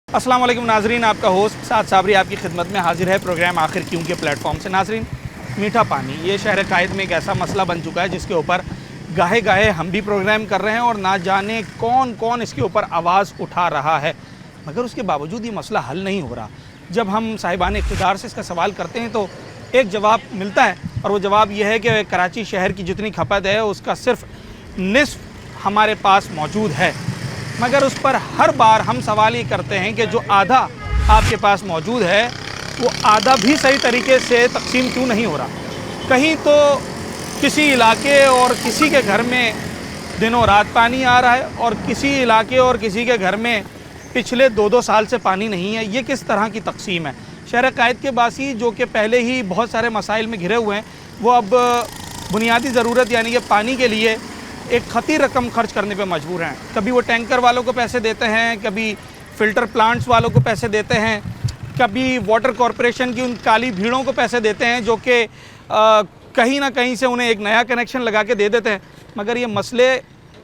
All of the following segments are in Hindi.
अस्सलाम वालेकुम नाजरीन, आपका होस्ट साद साबरी आपकी खिदमत में हाजिर है प्रोग्राम आखिर क्यों के प्लेटफॉर्म से। नाजरीन, मीठा पानी ये शहर कायद में एक ऐसा मसला बन चुका है जिसके ऊपर गाहे गाहे हम भी प्रोग्राम कर रहे हैं और ना जाने कौन कौन इसके ऊपर आवाज़ उठा रहा है, मगर उसके बावजूद ये मसला हल नहीं हो रहा। जब हम साहिबान इक़्तिदार से इसका सवाल करते हैं तो एक जवाब मिलता है और वो जवाब यह है कि कराची शहर की जितनी खपत है उसका सिर्फ निस्फ हमारे पास मौजूद है। मगर उस पर हर बार हम सवाल ये करते हैं कि जो आधा आपके पास मौजूद है वो आधा भी सही तरीके से तकसीम क्यों नहीं हो रहा। कहीं तो किसी इलाके और किसी के घर में दिनों रात पानी आ रहा है और किसी इलाके और किसी के घर में पिछले 2-2 साल से पानी नहीं है। ये किस तरह की तकसीम है। शहर कायद के बासी जो कि पहले ही बहुत सारे मसाइल में घिरे हुए हैं, वो अब बुनियादी ज़रूरत यानी कि पानी के लिए एक खती रकम खर्च करने पे मजबूर हैं। कभी वो टैंकर वालों को पैसे देते हैं, कभी फ़िल्टर प्लांट्स वालों को पैसे देते हैं, कभी वाटर कॉरपोरेशन की उन काली भीड़ों को पैसे देते हैं जो कि कहीं ना कहीं से उन्हें एक नया कनेक्शन लगा के दे देते हैं। मगर ये मसले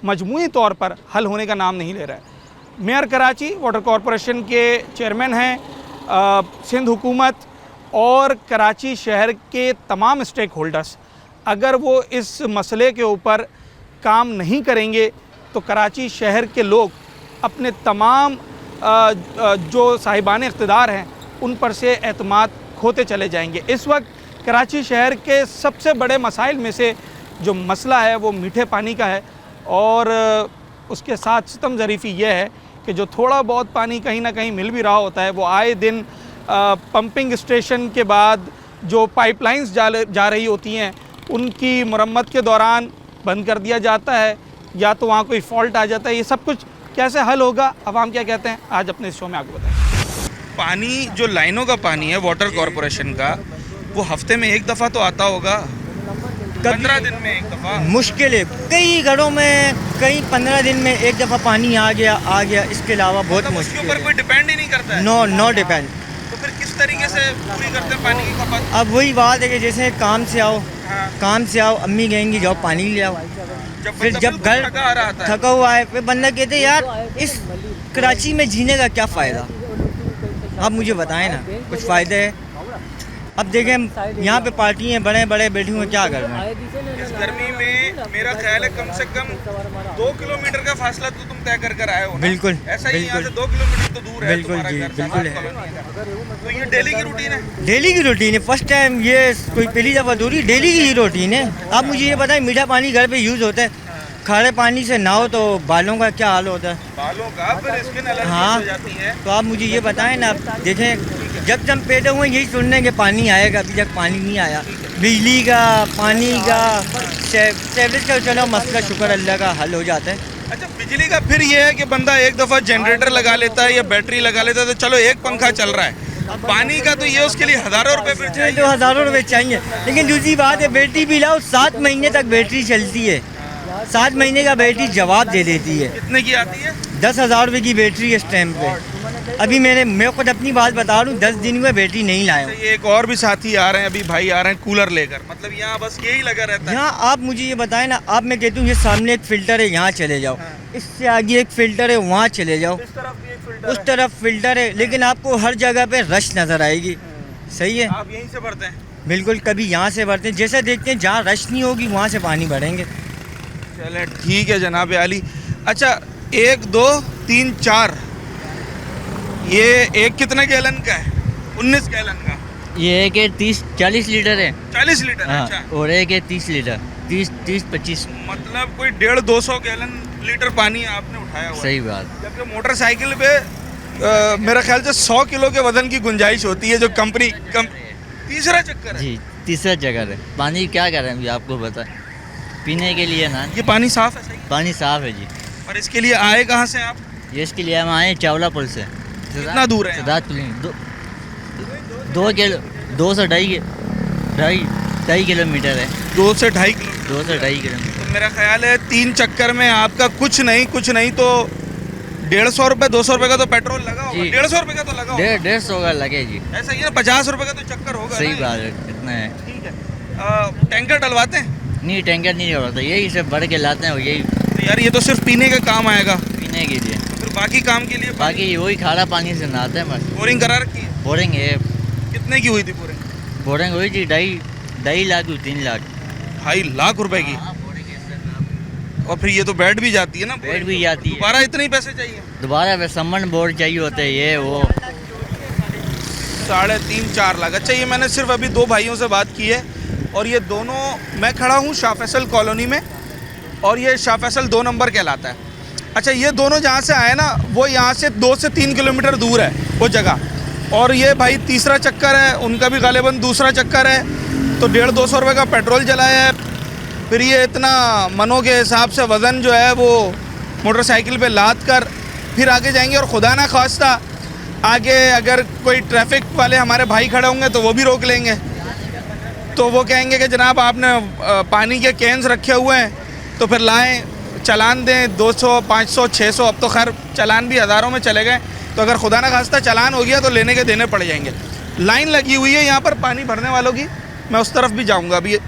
मजमूई तौर पर हल होने का नाम नहीं ले रहा है। मेयर कराची वाटर कॉरपोरेशन के चेयरमैन हैं, सिंध हुकूमत और कराची शहर के तमाम स्टेक होल्डर्स अगर वो इस मसले के ऊपर काम नहीं करेंगे तो कराची शहर के लोग अपने तमाम जो साहिबान इक़्तिदार हैं उन पर से एतमाद खोते चले जाएंगे। इस वक्त कराची शहर के सबसे बड़े मसाइल में से जो मसला है वो मीठे पानी का है और उसके साथ सितम ज़रीफ़ी ये है कि जो थोड़ा बहुत पानी कहीं ना कहीं मिल भी रहा होता है वो आए दिन पंपिंग स्टेशन के बाद जो पाइपलाइंस जा रही होती हैं उनकी मरम्मत के दौरान बंद कर दिया जाता है या तो वहाँ कोई फॉल्ट आ जाता है। ये सब कुछ कैसे हल होगा, अवाम क्या कहते हैं, आज अपने इस शो में आपको बताएं। पानी जो लाइनों का पानी है वाटर कॉरपोरेशन का, वो हफ्ते में एक दफ़ा तो आता होगा, 15 दिन में एक दफ़ा मुश्किल है। कई घरों में कई 15 दिन में एक दफ़ा पानी आ गया। इसके अलावा बहुत मतलब मुश्किल उसके ऊपर है। कोई डिपेंड ही नहीं करता है। No depend. तो फिर किस तरीके से पूरी करते हैं पानी की खपत? अब वही बात है कि जैसे काम से आओ, हाँ। काम से आओ, अम्मी कहेंगी जाओ पानी ले आओ। फिर बंदा जब बिल्कुल घर थका आ रहा था, थका हुआ है फिर बंदा कहते यार इस कराची में जीने का क्या फ़ायदा। आप मुझे बताएं ना, कुछ फ़ायदे है? अब देखें यहाँ पे पार्टी हैं, बड़े बड़े बैठे हुए, क्या कर रहे हैं। इस गर्मी में मेरा ख्याल है कम से कम 2 किलोमीटर का फासला तो तुम तय कर आए हो ना? बिल्कुल, ऐसा ही यहाँ से बिल्कुल। 2 किलोमीटर तो दूर है बिल्कुल तुम्हारा जी, घर, बिल्कुल सात है। कॉलोनी है। तो ये डेली की रूटीन है? डेली की रूटीन है। फर्स्ट टाइम ये कोई पहली दफ़ा दूरी, डेली की ही रूटीन है। आप मुझे ये बताएं, मीठा पानी घर पे यूज़ होता है, खारे पानी से नहाओ तो बालों का क्या हाल होता है। बालों का फिर स्किन एलर्जी हाँ। हो जाती है। तो आप मुझे ये बताएं ना, देखें जब हम पैदा हुए यही सुन रहे हैं कि पानी आएगा, अभी तक पानी नहीं आया। बिजली का, पानी का, सेवरेज का चलो मसला शुक्र अल्लाह का हल हो जाता है। अच्छा, बिजली का फिर ये है कि बंदा एक दफ़ा जनरेटर लगा लेता है या बैटरी लगा लेता है तो चलो एक पंखा चल रहा है। पानी का तो ये उसके लिए हज़ारों रुपए फिर चाहिए। तो हज़ारों रुपए चाहिए। लेकिन दूसरी बात है, बैटरी भी लाओ, 7 महीने तक बैटरी चलती है। 7 महीने का बैटरी जवाब दे देती है। कितने की आती है? 10,000 रुपये की बैटरी है इस टाइम पे। अभी मैं खुद अपनी बात बता रहा हूँ, 10 दिन में बैटरी नहीं लाया हूँ। ये एक और भी साथी आ रहे हैं, अभी भाई आ रहे हैं कूलर लेकर, मतलब यहाँ बस यही लगा रहता है। यहाँ आप मुझे ये बताएं ना, आप मैं कहती हूँ ये सामने एक फ़िल्टर है, यहाँ चले जाओ। इससे आगे एक फ़िल्टर है, वहाँ चले जाओ। इस तरफ भी एक फिल्टर उस तरफ फ़िल्टर है, लेकिन आपको हर जगह पे रश नज़र आएगी। सही है, आप यहीं से भरते हैं? बिल्कुल। कभी यहाँ से भरते हैं, जैसा देखते हैं जहाँ रश नहीं होगी वहाँ से पानी भरेंगे। चले ठीक है जनाब अली। अच्छा, 1 2 3 4, ये एक कितने गैलन का है? 19 गैलन का। ये एक 40 लीटर है। 40 लीटर? हाँ, अच्छा, और एक है 30 लीटर, 25। मतलब कोई 150-200 गैलन लीटर पानी आपने उठाया हुआ है। सही बात। जबकि मोटरसाइकिल पे मेरा ख्याल से 100 किलो के वजन की गुंजाइश होती है जो कंपनी तीसरा चक्कर है। जी, तीसरा जगह है। पानी क्या करें अभी आपको बता, पीने के लिए ना। ये पानी साफ है? सही। पानी साफ है जी। और इसके लिए आए कहाँ से आप? ये इसके लिए हम आए चावला पुल से। कितना दूर है? रात पुल 2 किलो, 2 से 2.5 किलोमीटर है। 2 से 2.5 किलोमीटर। 2 से 2.5 किलोमीटर। तो मेरा ख्याल है 3 चक्कर में आपका कुछ नहीं तो 150 रुपये 200 रुपये का तो पेट्रोल लगा होगा। जी। 150 रुपये का तो लगा होगा। 150 का लगे जी। ऐसा ही है ना, 50 रुपये का तो चक्कर होगा। सही ना? बात है, इतना है। ठीक है। टैंकर डलवाते हैं? नहीं, टैंकर नहीं होता, यही से भर के लाते हैं, यही तो यार ये तो सिर्फ पीने का काम आएगा, पीने के लिए। तो फिर बाकी काम के लिए बाकी वही खारा पानी से नहाते हैं बस। बोरिंग करा रखी है? बोरिंग है। कितने की हुई थी बोरिंग? बोरिंग हुई थी 2.5 लाख 3 लाख। 2.5 लाख रुपए की? हाँ, बोरिंग है सर। और फिर ये तो बैठ भी जाती है ना? बैठ भी जाती है। दोबारा इतने ही पैसे चाहिए? दोबारा सम्मन बोर्ड चाहिए होते हैं ये वो। 3.5-4 लाख। अच्छा, ये मैंने सिर्फ अभी 2 भाइयों से बात की है और ये दोनों, मैं खड़ा हूँ शाह फैसल कॉलोनी में और ये शाह फैसल 2 नंबर कहलाता है। अच्छा, ये दोनों जहाँ से आए ना, वो यहाँ से 2 से 3 किलोमीटर दूर है वो जगह, और ये भाई तीसरा चक्कर है, उनका भी गालिबन दूसरा चक्कर है। तो 150-200 रुपये का पेट्रोल जलाया है, फिर ये इतना मनों के हिसाब से वज़न जो है वो मोटरसाइकिल पे लाद कर फिर आगे जाएंगे। और खुदा ना खास्ता आगे अगर कोई ट्रैफिक वाले हमारे भाई खड़े होंगे तो वो भी रोक लेंगे, तो वो कहेंगे कि जनाब आपने पानी के कैंस रखे हुए हैं तो फिर लाएं, चालान दें 200, 500, 600। अब तो खैर चालान भी हज़ारों में चले गए, तो अगर खुदा ना खास्ता चालान हो गया तो लेने के देने पड़ जाएंगे। लाइन लगी हुई है यहाँ पर पानी भरने वालों की, मैं उस तरफ भी जाऊँगा अभी।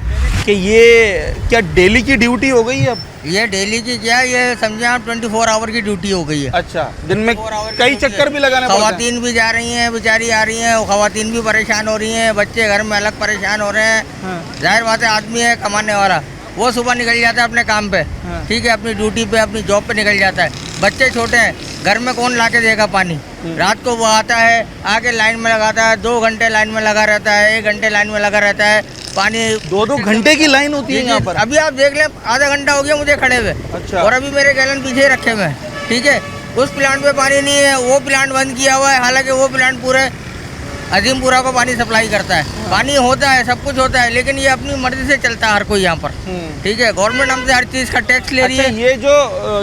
कि ये क्या डेली की ड्यूटी हो गई है अब? ये डेली की क्या, ये समझे आप 24 आवर की ड्यूटी हो गई है। अच्छा, दिन में कई चक्कर भी लगाने पड़ते हैं? खवातीन भी जा रही हैं, बेचारी आ रही हैं, खवातीन भी परेशान हो रही हैं, बच्चे घर में अलग परेशान हो रहे हैं। हाँ। जाहिर बात है, आदमी है कमाने वाला, वो सुबह निकल जाता है अपने काम पे, हाँ। ठीक है, अपनी ड्यूटी पे अपनी जॉब पे निकल जाता है। बच्चे छोटे हैं, घर में कौन ला के देगा पानी? रात को वो आता है, आके लाइन में लगाता है, 2 घंटे लाइन में लगा रहता है, 1 घंटे लाइन में लगा रहता है। पानी 2-2 घंटे की लाइन होती है यहाँ पर? अभी आप देख लें, आधा घंटा हो गया मुझे खड़े हुए। अच्छा। और अभी मेरे गैलन पीछे रखे हुए हैं, ठीक है। उस प्लांट पे पानी नहीं है, वो प्लांट बंद किया हुआ है, हालांकि वो प्लांट पूरे अजीमपुरा को पानी सप्लाई करता है। पानी होता है, सब कुछ होता है, लेकिन ये अपनी मर्जी से चलता है हर कोई यहाँ पर, ठीक है। गवर्नमेंट हमसे हर चीज़ का टैक्स ले रही है।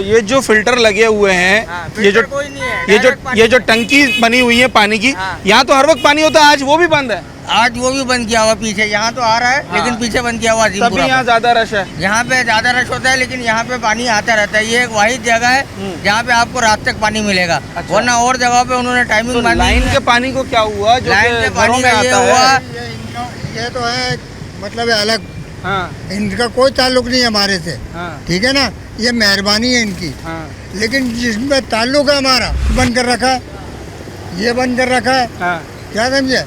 ये जो फिल्टर लगे हुए हैं, हाँ, ये जो कोई नहीं है, ये जो टंकी बनी हुई है पानी की, हाँ। यहाँ तो हर वक्त पानी होता है, आज वो भी बंद है? आज वो भी बंद किया हुआ पीछे, यहाँ तो आ रहा है, हाँ। लेकिन पीछे बंद किया हुआ तभी अजीमपुरा यहाँ पे। ज्यादा रश है। यहाँ पे ज्यादा रश होता है, लेकिन यहाँ पे पानी आता रहता है। ये एक वाहिद जगह है जहाँ पे आपको रात तक पानी मिलेगा। अच्छा। वरना और जगह पे उन्होंने टाइमिंग तो बांधी लाइन है। के पानी को क्या हुआ जो लाइन के कि पानी घरों में का ये आता हुआ, है? ये तो है, मतलब है अलग, हाँ, इनका कोई ताल्लुक नहीं है हमारे से, हाँ, ठीक है ना। ये मेहरबानी है इनकी, हाँ, लेकिन जिसमें ताल्लुक है हमारा बंद कर रखा है, ये बंद कर रखा है, हाँ। क्या समझे।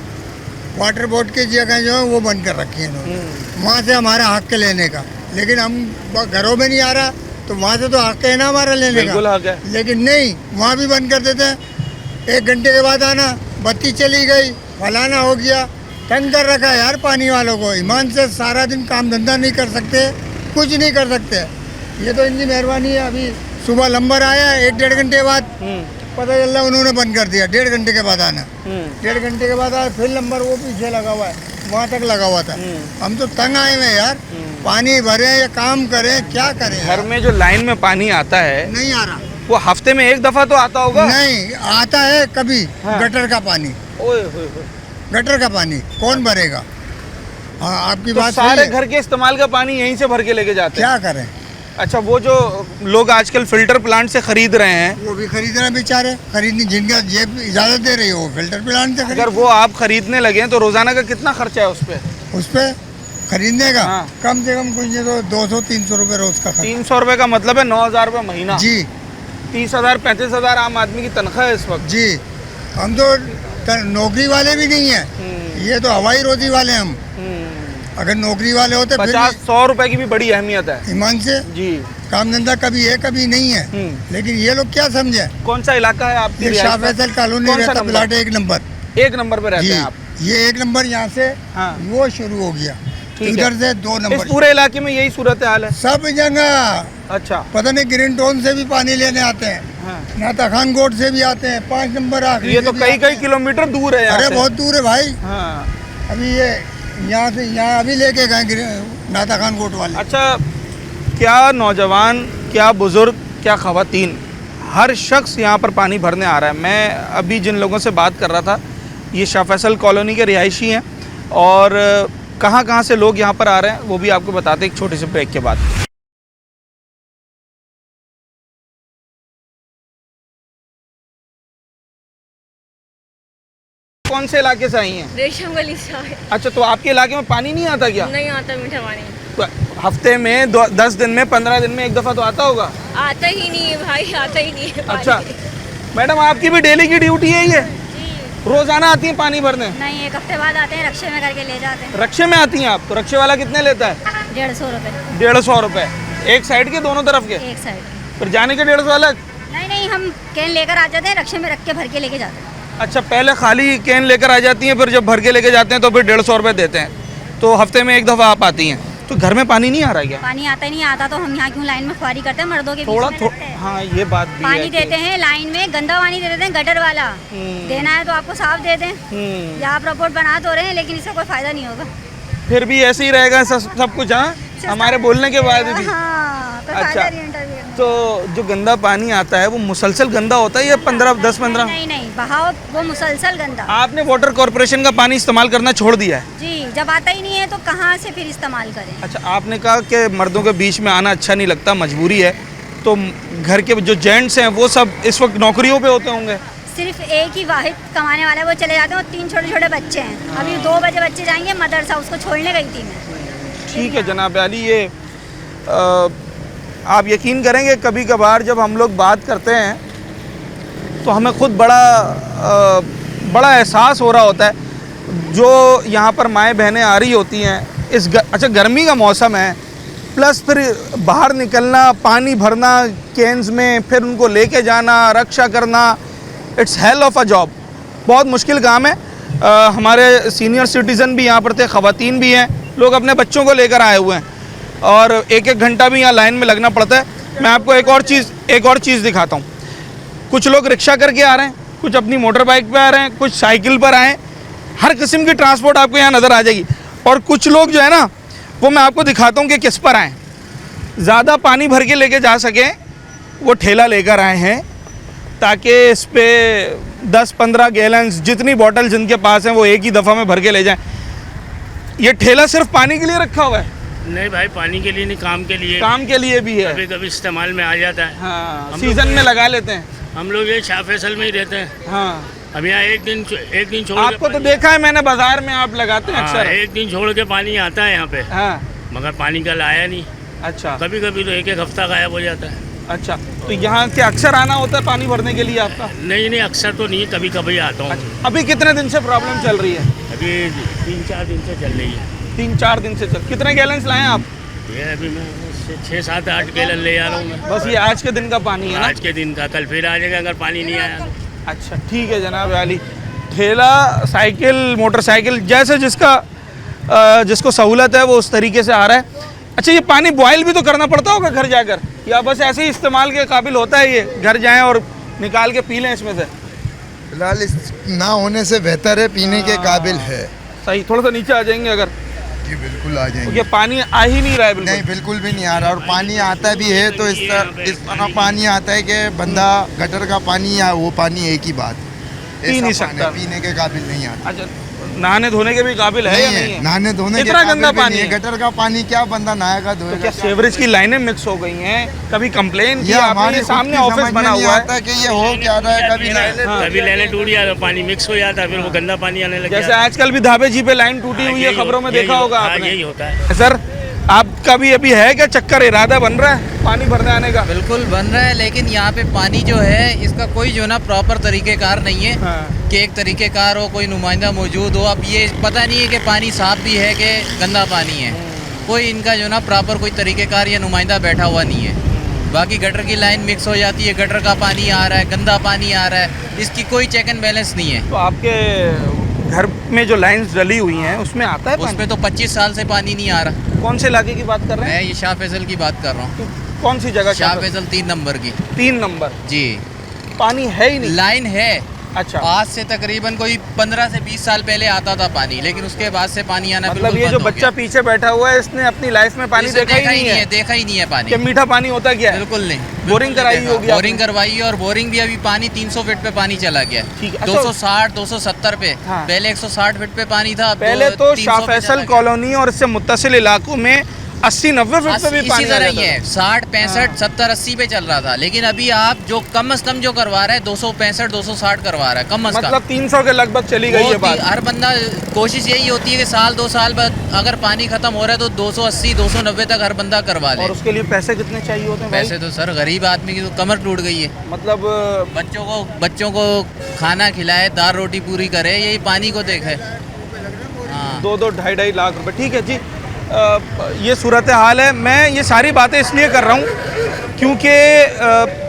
वाटर बोर्ड की जगह जो है वो बंद कर रखी है इन्होंने, वहाँ से हमारा हक लेने का। लेकिन हम घरों में नहीं आ रहा, तो वहाँ से तो हक है ना हमारा लेने बिल्कुल का, हक है। लेकिन नहीं, वहाँ भी बंद कर देते हैं। 1 घंटे के बाद आना, बत्ती चली गई, फलाना हो गया, तंग कर रखा है यार पानी वालों को। ईमान से सारा दिन काम धंधा नहीं कर सकते, कुछ नहीं कर सकते। ये तो इनकी मेहरबानी है। अभी सुबह लंबर आया 1-1.5 घंटे बाद, पता चल रहा उन्होंने बंद कर दिया। 1.5 घंटे के बाद आना, 1.5 घंटे के बाद आया, फिर नंबर वो पीछे लगा हुआ है, वहाँ तक लगा हुआ था। हम तो तंग आए हुए यार, पानी भरे या काम करें, क्या करें। घर में जो लाइन में पानी आता है नहीं आ रहा, वो हफ्ते में 1 दफा तो आता होगा? नहीं आता है कभी। हाँ। गटर का पानी, ओए होए होए। गटर का पानी कौन भरेगा? हाँ, आपकी तो बात सही सारे है। घर के इस्तेमाल का पानी यहीं से भर के लेके जाते हैं? क्या करें, अच्छा, वो जो लोग आजकल फिल्टर प्लांट से खरीद रहे हैं, वो भी खरीद रहे हैं बेचारे, खरीदने जिनका जेब इजाजत दे रही है वो फिल्टर प्लांट से अगर खरीद। वो आप खरीदने लगे हैं तो रोजाना का कितना खर्चा है उस पे? उस पे खरीदने का हाँ। कम से कम कुछ नहीं तो 200-300 रुपये रोज का खर्च। 300 रुपए का मतलब है 9,000 रुपये महीना। जी 30,000 35,000 आम आदमी की तनख्वाह है इस वक्त। जी, हम तो नौकरी वाले भी नहीं है, ये तो हवाई रोजी वाले हम। अगर नौकरी वाले होते फिर 50-100 रुपए की भी बड़ी अहमियत है। ईमान से जी। काम धंधा कभी है कभी नहीं है, लेकिन ये लोग क्या समझे। कौन सा इलाका है आपकी? ये रिहाइश शाह का? फैसल कॉलोनी कौन सा रहता, नंबर? Plot 1 number. 1 नंबर पे रहते जी, हैं आप? ये 1 नंबर यहाँ से हाँ। वो शुरू हो गया, ठीक इधर है। से 2 इस नंबर पूरे इलाके में यही सूरत हाल है? सब जगह। अच्छा। पता नहीं ग्रीन टाउन से भी पानी लेने आते हैं, हाँ। नाता खान गोट से भी आते हैं, 5 नंबर आखिरी ये तो से भी आते कई हैं। किलोमीटर दूर है यहाँ अरे से। बहुत दूर है भाई। हाँ। अभी ये यहाँ से यहाँ अभी लेके गए नाता खान कोट वाले। अच्छा, क्या नौजवान, क्या बुजुर्ग, क्या खवातीन, हर शख्स यहाँ पर पानी भरने आ रहा है। मैं अभी जिन लोगों से बात कर रहा था, ये शाह फैसल कॉलोनी के रिहायशी हैं और कहाँ कहाँ से लोग यहाँ पर आ रहे हैं वो भी आपको बताते हैं एक छोटे से ब्रेक के बाद। कौन से इलाके से आई हैं? रेशम गली से आए। अच्छा, तो आपके इलाके में पानी नहीं आता क्या? नहीं आता मीठा पानी, तो हफ्ते में 10 दिन में 15 दिन में 1 दफ़ा तो आता होगा? आता ही नहीं है भाई, आता ही नहीं है पानी। अच्छा, मैडम आपकी भी डेली की ड्यूटी है ये? रोजाना आती हैं पानी भरने? नहीं, एक हफ्ते बाद आते हैं, रक्षे में करके ले जाते हैं। रक्षे में आती हैं आप? तो रक्षे वाला कितने लेता है? 150 रुपये 150 रुपये एक साइड के, दोनों तरफ के? एक साइड। फिर जाने के 150 अलग? नहीं नहीं, हम कैन लेकर आ जाते हैं, रक्षे में रख के भर के लेके जाते हैं। अच्छा, पहले खाली कैन लेकर आ जाती हैं, फिर जब भर के लेके जाते हैं तो फिर 150 रुपये देते हैं। तो हफ्ते में एक दफ़ा आप आती हैं। तो घर में पानी नहीं आ रहा है क्या? पानी आता ही नहीं, आता तो हम यहाँ क्यों लाइन में ख्वारी करते हैं, मर्दों के बीच थोड़ा में रखते हैं। हाँ, ये बात भी पानी है देते हैं लाइन में, गंदा पानी दे देते हैं, गटर वाला। देना है तो आपको साफ दे दें। हम्म। या आप रिपोर्ट बना तो रहे हैं, लेकिन इससे कोई फायदा नहीं होगा। फिर भी ऐसे ही रहेगा सब कुछ? हाँ, हमारे बोलने के बाद भी? हाँ, कोई अच्छा। फायदा नहीं इंटरव्यू में। तो जो गंदा पानी आता है वो मुसलसल गंदा होता है या 10-15? नहीं नहीं, बहाव वो मुसलसल गंदा। आपने वाटर कॉर्पोरेशन का पानी इस्तेमाल करना छोड़ दिया है? जी, जब आता ही नहीं है तो कहाँ से फिर इस्तेमाल करें। अच्छा, आपने कहा कि मर्दों के बीच में आना अच्छा नहीं लगता, मजबूरी है। तो घर के जो जेंट्स हैं वो सब इस वक्त नौकरियों पे होते होंगे? सिर्फ एक ही वाहिद कमाने वाला है, वो चले जाते हैं, और 3 छोटे छोटे बच्चे हैं। अभी 2 बजे बच्चे जाएंगे मदरसा, उसको छोड़ने गई थी मैं। ठीक है जनाब अली, ये आप यकीन करेंगे कभी कभार जब हम लोग बात करते हैं तो हमें खुद बड़ा एहसास हो रहा होता है। जो यहाँ पर माएँ बहनें आ रही होती हैं अच्छा गर्मी का मौसम है, प्लस फिर बाहर निकलना, पानी भरना कैंस में, फिर उनको लेके जाना, रक्षा करना, it's hell of a job. बहुत मुश्किल काम है। हमारे सीनियर सिटीज़न भी यहाँ पर थे, ख़वातीन भी हैं, लोग अपने बच्चों को लेकर आए हुए हैं और एक घंटा भी यहाँ लाइन में लगना पड़ता है। मैं आपको एक और चीज़ दिखाता हूँ। कुछ लोग रिक्शा करके आ रहे हैं, कुछ अपनी मोटर बाइक पे आ रहे हैं, कुछ साइकिल पर आए, हर किस्म की ट्रांसपोर्ट आपको यहाँ नज़र आ जाएगी। और कुछ लोग जो है ना, वो मैं आपको दिखाता हूँ कि किस पर आए। ज़्यादा पानी भर के लेके जा सकें वो ठेला लेकर आए हैं, ताकि इस पर 10-15 गैलन्स जितनी बॉटल जिनके पास हैं वो एक ही दफ़ा में भर के ले जाएं। ये ठेला सिर्फ पानी के लिए रखा हुआ है? नहीं भाई, पानी के लिए नहीं, काम के लिए। काम के लिए भी है? कभी कभी इस्तेमाल में आ जाता है। हाँ, सीजन में लगा लेते हैं। हम लोग ये शाह फैसल में ही रहते हैं। हाँ, हम यहाँ एक दिन छोड़ आपको तो देखा है मैंने, बाजार में आप लगाते हैं अक्सर। एक दिन छोड़ के पानी आता है यहाँ पे। हाँ, मगर पानी कल आया नहीं। अच्छा। कभी कभी तो एक हफ्ता गायब हो जाता है। अच्छा, तो यहाँ के अक्सर आना होता है पानी भरने के लिए आपका? नहीं, अक्सर तो नहीं, कभी कभी आता हूँ। अच्छा, अभी कितने दिन से प्रॉब्लम चल रही है? अभी 3-4 दिन से चल रही है। 3-4 दिन से चल। कितने गैलन्स लाए आप? ये अभी मैं 6-7-8 गैलन ले आ रहा हूँ मैं। बस ये आज के दिन का पानी है ना? आज के दिन का, कल फिर आ जाएगा अगर पानी नहीं आया तो। अच्छा ठीक है जनाब अली। ठेला, साइकिल, मोटरसाइकिल, जैसे जिसको सहूलत है वो उस तरीके से आ रहा है। अच्छा, ये पानी बॉयल भी तो करना पड़ता होगा घर जाकर, या बस ऐसे ही इस्तेमाल के काबिल होता है ये? घर जाएं और निकाल के पी लें इसमें से? फिलहाल इस ना होने से बेहतर है, पीने के काबिल है। सही, थोड़ा सा नीचे आ जाएंगे अगर? जी बिल्कुल आ जाएंगे। ये पानी आ ही नहीं रहा है बिल्कुल? नहीं, बिल्कुल भी नहीं आ रहा। और पानी आता भी है तो इस तरह पानी आता है कि बंदा गटर का पानी या वो पानी एक ही बात, पी नहीं सकता, पीने के काबिल नहीं आता। अच्छा, नहाने धोने के भी काबिल है या नहीं है? नहाने धोने के इतना गंदा पानी है? गटर का पानी क्या बंदा नहाएगा तो धोएगा? क्या सीवरेज की लाइनें मिक्स हो गई हैं? कभी कंप्लेन ये किया आपने? हमारे ये सामने ऑफिस बना हुआ है कि ये हो क्या रहा है। कभी कभी लेने टूट जाता, पानी मिक्स हो जाता है, फिर वो गंदा पानी आने लग जैसे जाता है। आजकल भी धाबे जी पे लाइन टूटी हुई है, खबरों में देखा होगा आपने। यही होता है सर, आपका भी अभी है क्या चक्कर, इरादा बन रहा है पानी भरने आने का? बिल्कुल बन रहा है, लेकिन यहाँ पे पानी जो है इसका कोई जो ना प्रॉपर तरीक़ेकार नहीं है। हाँ। कि एक तरीक़ेकार हो, कोई नुमाइंदा मौजूद हो। अब ये पता नहीं है कि पानी साफ भी है कि गंदा पानी है। कोई इनका जो ना प्रॉपर कोई तरीक़ेकार या नुमाइंदा बैठा हुआ नहीं है। बाकी गटर की लाइन मिक्स हो जाती है, गटर का पानी आ रहा है, गंदा पानी आ रहा है, इसकी कोई चेक एंड बैलेंस नहीं है। तो आपके घर में जो लाइंस डली हुई हैं उसमें आता है पानी? उसमें तो 25 साल से पानी नहीं आ रहा। कौन से इलाके की बात कर रहे हैं? मैं ये शाह फैसल की बात कर रहा हूँ। तो कौन सी जगह? शाह फैसल 3 नंबर की। 3 नंबर? जी। पानी है ही नहीं? लाइन है। अच्छा। आज से तकरीबन कोई 15 से 20 साल पहले आता था पानी, लेकिन उसके बाद से पानी आना मतलब बिल्कुल ये जो बंद हो बच्चा गया। पीछे बैठा हुआ है इसने अपनी लाइफ में पानी इसे देखा ही नहीं है? देखा ही नहीं है पानी। कि मीठा पानी होता क्या है? बिल्कुल नहीं। बोरिंग कराई होगी? बोरिंग करवाई है, और बोरिंग भी अभी पानी 300 फीट पे पानी चला गया ठीक है। 260 270 पे। हाँ। पहले 160 फीट पे पानी था। पहले तो शाह फैसल कॉलोनी और इससे मुत्तसिल इलाकों में 80-90 फीट पे भी इसी पानी आ तरह जाता ही है। है, 60 65 70 80 पे चल रहा था, लेकिन अभी आप जो कम से कम जो करवा रहा है 265 260 करवा रहा है कम से कम। मतलब 300 के लगभग चली गई ये बात। हर बंदा कोशिश यही होती है कि साल 2 साल बाद अगर पानी खत्म हो रहा है तो 280 290 तक हर बंदा करवा ले। और उसके लिए पैसे कितने चाहिए होते हैं भाई? पैसे तो सर गरीब आदमी की तो कमर टूट गई है। मतलब बच्चों को खाना खिलाए, दाल रोटी पूरी करे, यही पानी को देखे। हाँ 2-2 ढाई लाख रुपए। ठीक है जी, ये सूरत हाल है। मैं ये सारी बातें इसलिए कर रहा हूँ क्योंकि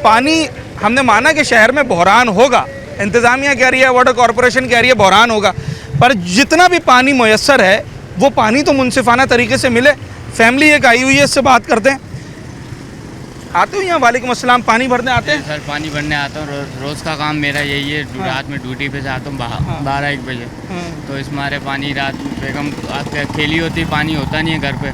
पानी हमने माना कि शहर में बहरान होगा, इंतज़ामिया कह रही है, वाटर कॉरपोरेशन कह रही है बहरान होगा, पर जितना भी पानी मुयस्सर है वो पानी तो मुनसिफाना तरीके से मिले। फैमिली एक आई हुई है, इससे बात करते हैं। आते हो यहाँ? वालेकुम अस्सलाम। पानी भरने आते हैं? सर पानी भरने आता हूँ, रोज़ का काम मेरा यही है। हाँ। रात में ड्यूटी पे से आता हूँ 12-1 बजे, तो इस मारे पानी रात बेगम अकेली होती, पानी होता नहीं है घर पे,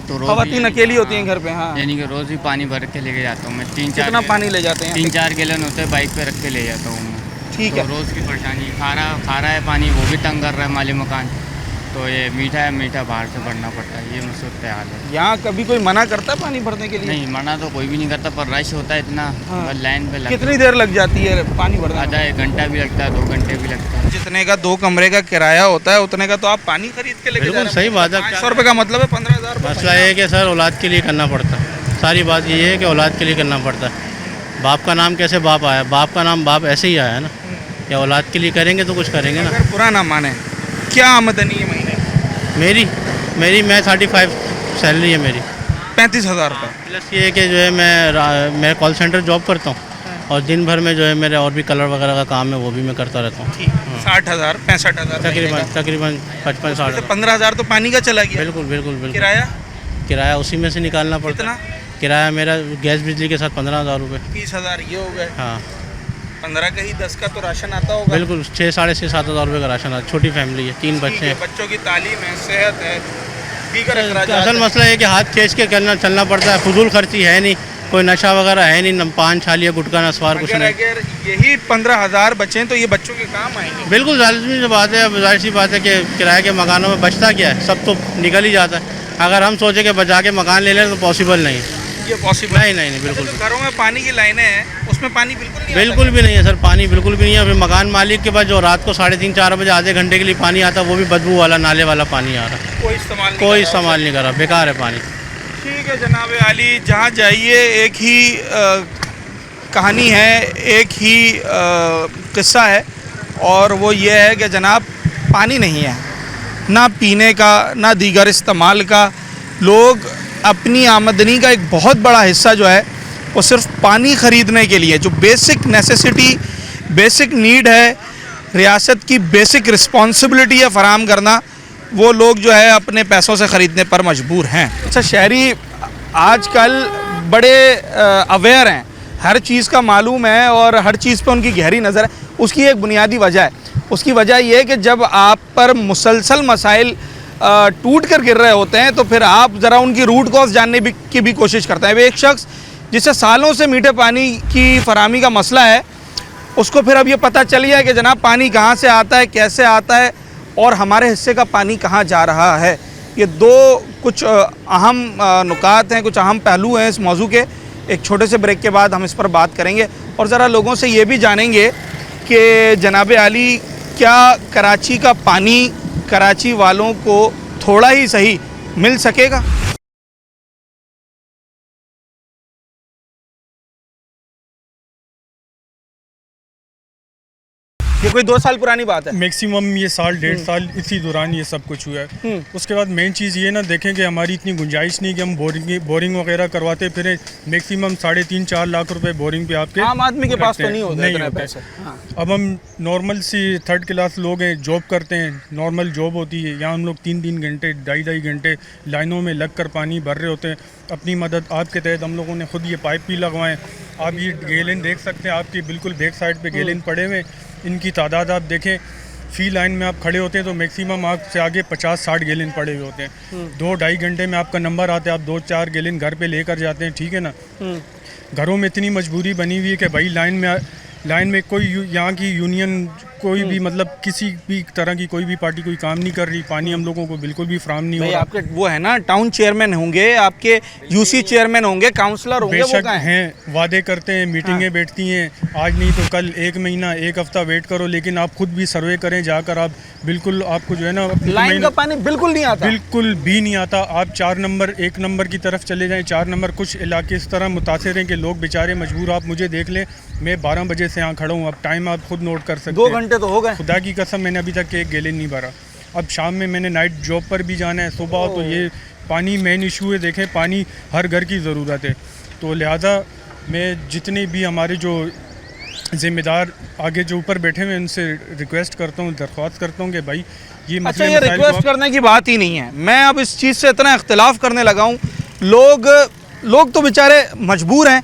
तो रोज़ खवातीन अकेली होती हैं घर पे। हाँ, यानी कि रोज़ ही पानी भर के लेके जाता हूँ मैं। 3-4 कितना पानी ले जाते हैं? 3-4 गैलन होते हैं, बाइक पे रख के ले जाता हूँ मैं। ठीक तो है। रोज़ की परेशानी, खा रहा है पानी, वो भी तंग कर रहा है माली मकान, तो ये मीठा बाहर से भरना पड़ता है। ये मुसीबत हाल है। यहाँ कभी कोई मना करता है पानी भरने के लिए? नहीं, मना तो कोई भी नहीं करता, पर रश होता है इतना। हाँ। बस लाइन पे कितनी देर लग जाती है पानी भरने में? आधा 1 घंटा भी लगता है, 2 घंटे भी लगता है। जितने का 2 कमरे का किराया होता है उतने का तो आप पानी खरीद के लेके जा रहे हैं। सही बात है। 500 रुपये का मतलब है 15,000। मसला ये है कि सर औलाद के लिए करना पड़ता है। सारी बात ये है कि औलाद के लिए करना पड़ता है। बाप का नाम कैसे बाप आया? बाप का नाम बाप ऐसे ही आया ना। या औलाद के लिए करेंगे तो कुछ करेंगे ना। अगर बुरा ना माने, क्या आमदनी है महीने? मैं 35 सैलरी है मेरी। 35,000 रुपये। प्लस ये है कि जो है मैं कॉल सेंटर जॉब करता हूँ और दिन भर में जो है मेरे और भी कलर वगैरह का काम है, वो भी मैं करता रहता हूँ। 60,000 65,000 तकरीबन 55-60। 15,000 तो पानी का चला गया। बिल्कुल। किराया उसी में से निकालना पड़ता कितना? है। किराया मेरा गैस बिजली के साथ 15,000 रुपये। 30,000 ये हो गए। हाँ 15 का ही 10 का तो राशन आता होगा। बिल्कुल 6 साढ़े 7,000 रुपये का राशन आता। छोटी फैमिली है, 3 बच्चे हैं। बच्चों की तालीम है, सेहत है, दीगर अखराजात असल है। मसला है कि हाथ खींच के चलना पड़ता है। फजूल खर्ची है नहीं, कोई नशा वगैरह है नहीं, न पान छालिया गुटखा नस्वार कुछ नहीं। अगर यही 15,000 बचे तो ये बच्चों के काम आएंगे। बिल्कुल जाहिर सी बात है। जाहिर सी बात है कि किराए के मकानों में बचता क्या है, सब तो निकल ही जाता है। अगर हम सोचे कि बचा के मकान ले लें तो पॉसिबल नहीं है। ये पॉसिबल नहीं बिल्कुल। तो घरों में पानी की लाइनें हैं, उसमें पानी बिल्कुल नहीं आता। बिल्कुल भी नहीं है सर, पानी बिल्कुल भी नहीं है। फिर मकान मालिक के पास जो रात को 3:30-4 बजे आधे घंटे के लिए पानी आता है, वो भी बदबू वाला नाले वाला पानी आ रहा है। कोई इस्तेमाल नहीं कर रहा, बेकार है पानी। ठीक है जनाब आली, जहाँ जाइए एक ही कहानी है, एक ही किस्सा है, और वो ये है कि जनाब पानी नहीं है, ना पीने का ना दीगर इस्तेमाल का। लोग अपनी आमदनी का एक बहुत बड़ा हिस्सा जो है वो सिर्फ पानी ख़रीदने के लिए, जो बेसिक नेसेसिटी, बेसिक नीड है, रियासत की बेसिक रिस्पॉन्सिबिलिटी है फराहम करना, वो लोग जो है अपने पैसों से ख़रीदने पर मजबूर हैं। अच्छा, शहरी आजकल बड़े अवेयर हैं, हर चीज़ का मालूम है और हर चीज़ पे उनकी गहरी नज़र है। उसकी एक बुनियादी वजह है, उसकी वजह ये है कि जब आप पर मुसलसल मसाइल टूट कर गिर रहे होते हैं तो फिर आप ज़रा उनकी रूट कॉज जानने की भी कोशिश करते हैं। एक शख्स जिसे सालों से मीठे पानी की फराहमी का मसला है, उसको फिर अब ये पता चल गया है कि जनाब पानी कहाँ से आता है, कैसे आता है और हमारे हिस्से का पानी कहाँ जा रहा है। ये दो कुछ अहम नुकात हैं, कुछ अहम पहलू हैं इस मौजू के। एक छोटे से ब्रेक के बाद हम इस पर बात करेंगे और ज़रा लोगों से ये भी जानेंगे कि जनाब आली क्या कराची का पानी कराची वालों को थोड़ा ही सही मिल सकेगा। ये कोई 2 साल पुरानी बात है, मैक्सिमम ये 1.5 साल इसी दौरान ये सब कुछ हुआ है। उसके बाद मेन चीज़ ये ना देखें कि हमारी इतनी गुंजाइश नहीं कि हम बोरिंग वगैरह करवाते फिर। मैक्सिमम 3.5-4 लाख रुपए बोरिंग पे आपके आम आदमी के पास तो नहीं होते पैसे। हाँ। अब हम नॉर्मल सी 3rd क्लास लोग हैं, जॉब करते हैं, नॉर्मल जॉब होती है, यहाँ हम लोग 3-3 घंटे 2.5 घंटे लाइनों में लग कर पानी भर रहे होते हैं। अपनी मदद आप के तहत हम लोगों ने खुद ये पाइप भी लगवाएं। आप ये गैलन देख सकते हैं, आपकी बिल्कुल बैक साइड पे गैलन पड़े हुए, इनकी तादाद आप देखें। फी लाइन में आप खड़े होते हैं तो मैक्सिमम आपसे आगे 50-60 गैलन पड़े हुए होते हैं। 2-2.5 घंटे में आपका नंबर आता है, आप 2-4 गैलन घर पे लेकर जाते हैं, ठीक है ना। घरों में इतनी मजबूरी बनी हुई है कि भाई लाइन में कोई यहाँ की यूनियन कोई भी मतलब किसी भी तरह की कोई भी पार्टी कोई काम नहीं कर रही। पानी हम लोगों को बिल्कुल भी फराहम नहीं हो रहा। आपके वो है ना, टाउन चेयरमैन होंगे, आपके यूसी चेयरमैन होंगे, काउंसलर होंगे, वो बेशक कहाँ हैं, वादे करते हैं, मीटिंगें बैठती हैं, आज नहीं तो कल, 1 महीना 1 हफ्ता वेट करो, लेकिन आप खुद भी सर्वे करें जाकर, आप बिल्कुल आपको जो है ना लाइन का पानी बिल्कुल नहीं आता, बिल्कुल भी नहीं आता। आप 4 नंबर 1 नंबर की तरफ चले जाएं, 4 नंबर कुछ इलाके इस तरह मुतासिर हैं कि लोग बेचारे मजबूर। आप मुझे देख लें, मैं 12 बजे से यहाँ खड़ा हूँ, अब टाइम आप खुद नोट कर सकते हैं, 2 घंटे तो हो गए। खुदा की कसम मैंने अभी तक एक गैलन नहीं भरा। अब शाम में मैंने नाइट जॉब पर भी जाना है, सुबह तो ये पानी मेन इशू है। देखें, पानी हर घर की ज़रूरत है, तो लिहाजा मैं जितने भी हमारे जो ज़िम्मेदार आगे जो ऊपर बैठे हुए उनसे रिक्वेस्ट करता हूँ, दरख्वास्त करता हूँ कि भाई ये अच्छा, ये रिक्वेस्ट करने की बात ही नहीं है, मैं अब इस चीज़ से इतना इख्तिलाफ करने लगा हूँ। लोग तो बेचारे मजबूर हैं,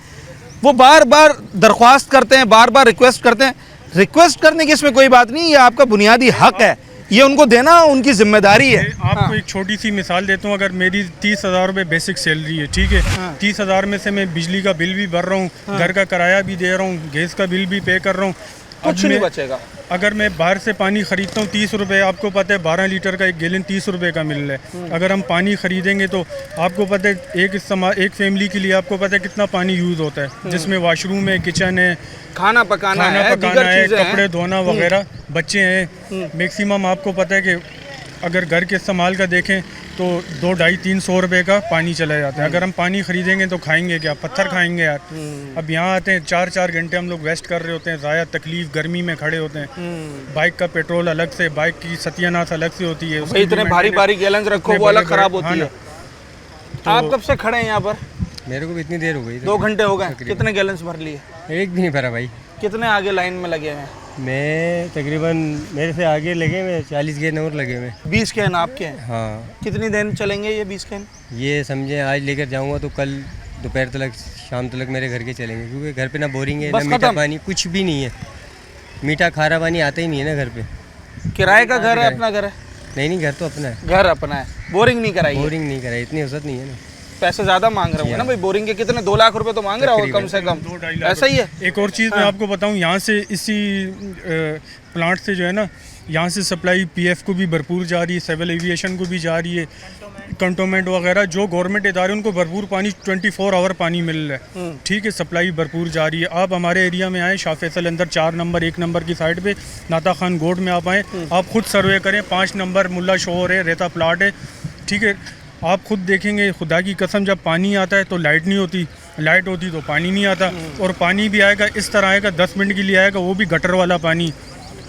वो बार बार दरख्वास्त करते हैं, बार बार रिक्वेस्ट करते हैं। रिक्वेस्ट करने की इसमें कोई बात नहीं, ये आपका बुनियादी हक है, ये उनको देना उनकी जिम्मेदारी है। आपको एक छोटी सी मिसाल देता हूँ, अगर मेरी 30,000 रुपये बेसिक सैलरी है, ठीक है, 30,000 में से मैं बिजली का बिल भी भर रहा हूँ, घर का किराया भी दे रहा हूँ, गैस का बिल भी पे कर रहा हूँ, कुछ नहीं बचेगा। अगर मैं बाहर से पानी ख़रीदता हूँ 30 रुपये, आपको पता है 12 लीटर का एक गैलन 30 रुपये का मिल रहा है। अगर हम पानी ख़रीदेंगे तो आपको पता है एक फैमिली के लिए आपको पता है कितना पानी यूज़ होता है, जिसमें वाशरूम है, किचन है, खाना पकाना है, कपड़े धोना वगैरह, बच्चे हैं। मैक्सिमम आपको पता है कि अगर घर के इस्तेमाल का देखें तो 200-250-300 रुपये का पानी चला जाता है। अगर हम पानी ख़रीदेंगे तो खाएंगे क्या, पत्थर खाएंगे यार। अब यहाँ आते हैं 4-4 घंटे हम लोग वेस्ट कर रहे होते हैं, ज़ाया तकलीफ, गर्मी में खड़े होते हैं। बाइक का पेट्रोल अलग से, बाइक की सत्यानाश अलग से होती है, इतने भारी भारी गैलन रखो वो अलग ख़राब होती है। आप कब से खड़े हैं यहाँ पर? मेरे को भी इतनी देर हो गई, 2 घंटे हो गए। कितने गैलन भर लिए? एक भी नहीं भरा भाई। कितने आगे लाइन में लगे हैं? मैं तकरीबन मेरे से आगे लगे हुए 40 कैन और लगे हुए। 20 कैन आपके हैं? हाँ। कितनी देर चलेंगे ये 20 कैन? ये समझे आज लेकर जाऊंगा तो कल दोपहर तक, शाम तक मेरे घर के चलेंगे, क्योंकि घर पे ना बोरिंग है, ना मीठा पानी, कुछ भी नहीं है। मीठा खारा पानी आता ही नहीं है ना घर पे। किराए का घर है, अपना घर है? नहीं, घर तो अपना है। घर अपना है, बोरिंग नहीं कराई? बोरिंग नहीं कराई, इतनी औसत नहीं है ना। पैसे ज़्यादा मांग रहे हो ना भाई, बोरिंग के कितने 2 लाख रुपए तो मांग रहा होगा कम से कम, ऐसा ही है। एक और चीज़ मैं आपको बताऊं, यहाँ से इसी प्लांट से जो है ना, यहाँ से सप्लाई पीएफ को भी भरपूर जा रही है, सिविल एविएशन को भी जा रही है, कंटोनमेंट वगैरह जो गवर्नमेंट इदारे उनको भरपूर पानी 24 आवर पानी मिल रहा है, ठीक है, सप्लाई भरपूर जा रही है। आप हमारे एरिया में आएँ, शाह फैसल अंदर 4 नंबर 1 नंबर की साइड पे नाता खान गोड में आप आएँ, आप खुद सर्वे करें, 5 नंबर मुल्ला शोर है, रेता प्लाट है, ठीक है, आप खुद देखेंगे, खुदा की कसम, जब पानी आता है तो लाइट नहीं होती, लाइट होती तो पानी नहीं आता, और पानी भी आएगा इस तरह आएगा, 10 मिनट के लिए आएगा, वो भी गटर वाला पानी,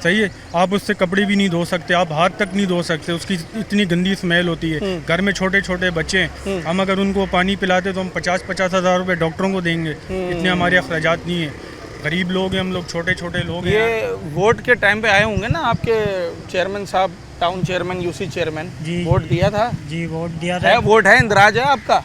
सही है। आप उससे कपड़े भी नहीं धो सकते, आप हाथ तक नहीं धो सकते, उसकी इतनी गंदी स्मेल होती है। घर में छोटे छोटे बच्चे हैं, हम अगर उनको पानी पिलाते तो हम 50-50 हज़ार रुपये डॉक्टरों को देंगे, इतने हमारे अखराजात नहीं है। गरीब लोग हैं हम लोग, छोटे छोटे लोग हैं। ये वोट के टाइम पे आए होंगे ना आपके चेयरमैन साहब, टाउन चेयरमैन, यूसी चेयरमैन? जी, वोट दिया था? जी, वोट दिया था। वोट है, इंदराज है आपका?